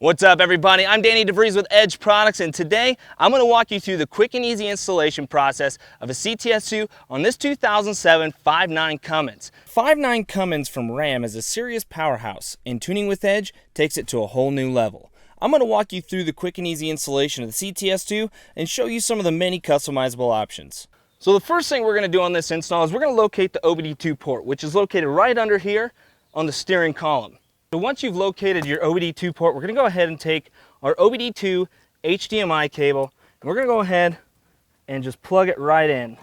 What's up, everybody? I'm Danny DeVries with Edge Products, and today I'm going to walk you through the quick and easy installation process of a CTS2 on this 2007 5.9 Cummins. 5.9 Cummins from Ram is a serious powerhouse, and tuning with Edge takes it to a whole new level. I'm going to walk you through the quick and easy installation of the CTS2 and show you some of the many customizable options. So the first thing we're going to do on this install is we're going to locate the OBD2 port, which is located right under here on the steering column. So once you've located your OBD2 port, we're going to go ahead and take our OBD2 HDMI cable, and we're going to go ahead and just plug it right in.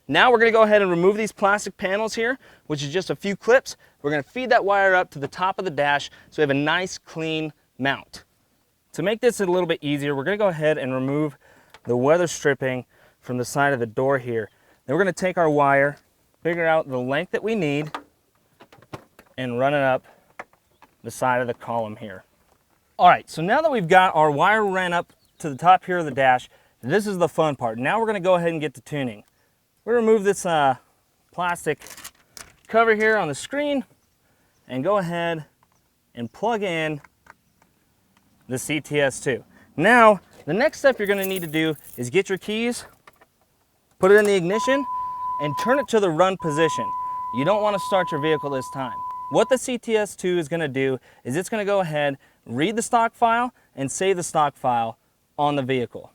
Now we're going to go ahead and remove these plastic panels here, which is just a few clips. We're going to feed that wire up to the top of the dash so we have a nice clean mount. To make this a little bit easier, we're going to go ahead and remove the weather stripping from the side of the door here. Then we're going to take our wire, figure out the length that we need, and run it up the side of the column here. All right, so now that we've got our wire ran up to the top here of the dash, this is the fun part. Now we're going to go ahead and get to tuning. We're going to remove this plastic cover here on the screen and go ahead and plug in the CTS2. Now, the next step you're going to need to do is get your keys, put it in the ignition, and turn it to the run position. You don't want to start your vehicle this time. What the CTS2 is going to do is it's going to go ahead, read the stock file, and save the stock file on the vehicle.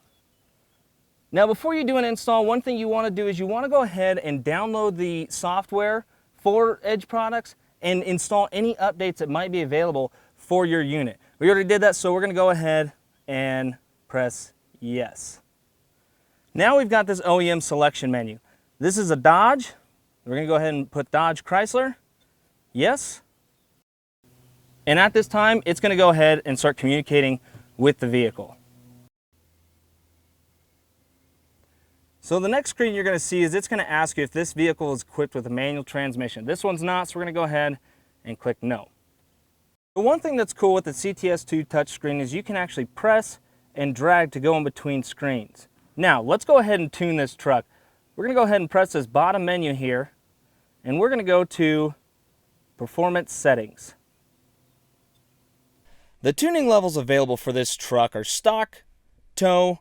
Now before you do an install, one thing you want to do is you want to go ahead and download the software for Edge products and install any updates that might be available for your unit. We already did that, so we're going to go ahead and press yes. Now we've got this OEM selection menu. This is a Dodge. We're going to go ahead and put Dodge Chrysler. Yes. And at this time, it's going to go ahead and start communicating with the vehicle. So the next screen you're going to see is it's going to ask you if this vehicle is equipped with a manual transmission. This one's not, so we're going to go ahead and click no. The one thing that's cool with the CTS2 touchscreen is you can actually press and drag to go in between screens. Now, let's go ahead and tune this truck. We're going to go ahead and press this bottom menu here, and we're going to go to Performance Settings. The tuning levels available for this truck are Stock, Tow,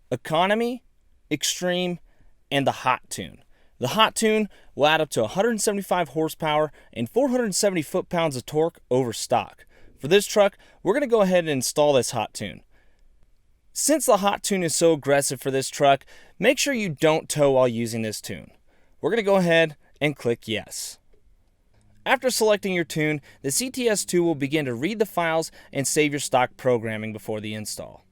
Economy, Extreme, and the Hot Tune. The Hot Tune will add up to 175 horsepower and 470 foot-pounds of torque over stock. For this truck, we're going to go ahead and install this Hot Tune. Since the Hot Tune is so aggressive for this truck, make sure you don't tow while using this tune. We're going to go ahead and click yes. After selecting your tune, the CTS2 will begin to read the files and save your stock programming before the install.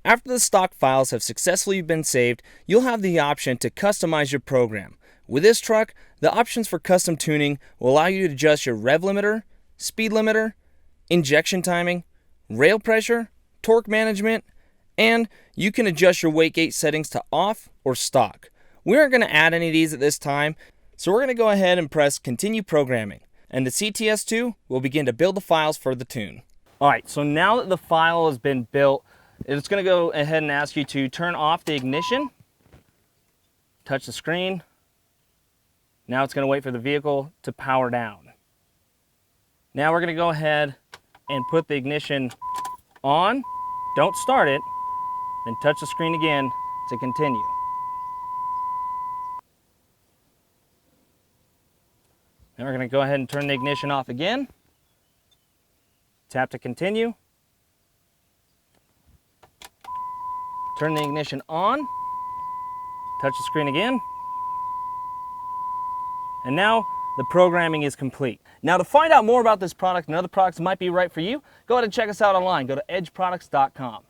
After the stock files have successfully been saved, you'll have the option to customize your program. With this truck, the options for custom tuning will allow you to adjust your rev limiter, speed limiter, injection timing, rail pressure, torque management, and you can adjust your wastegate settings to off or stock. We aren't going to add any of these at this time, so we're going to go ahead and press Continue Programming, and the CTS2 will begin to build the files for the tune. Alright, so now that the file has been built, it's going to go ahead and ask you to turn off the ignition, touch the screen. Now it's going to wait for the vehicle to power down. Now we're going to go ahead and put the ignition on. Don't start it, then touch the screen again to continue. Now we're going to go ahead and turn the ignition off again. Tap to continue. Turn the ignition on. Touch the screen again. And now the programming is complete. Now to find out more about this product and other products that might be right for you, go ahead and check us out online. Go to edgeproducts.com.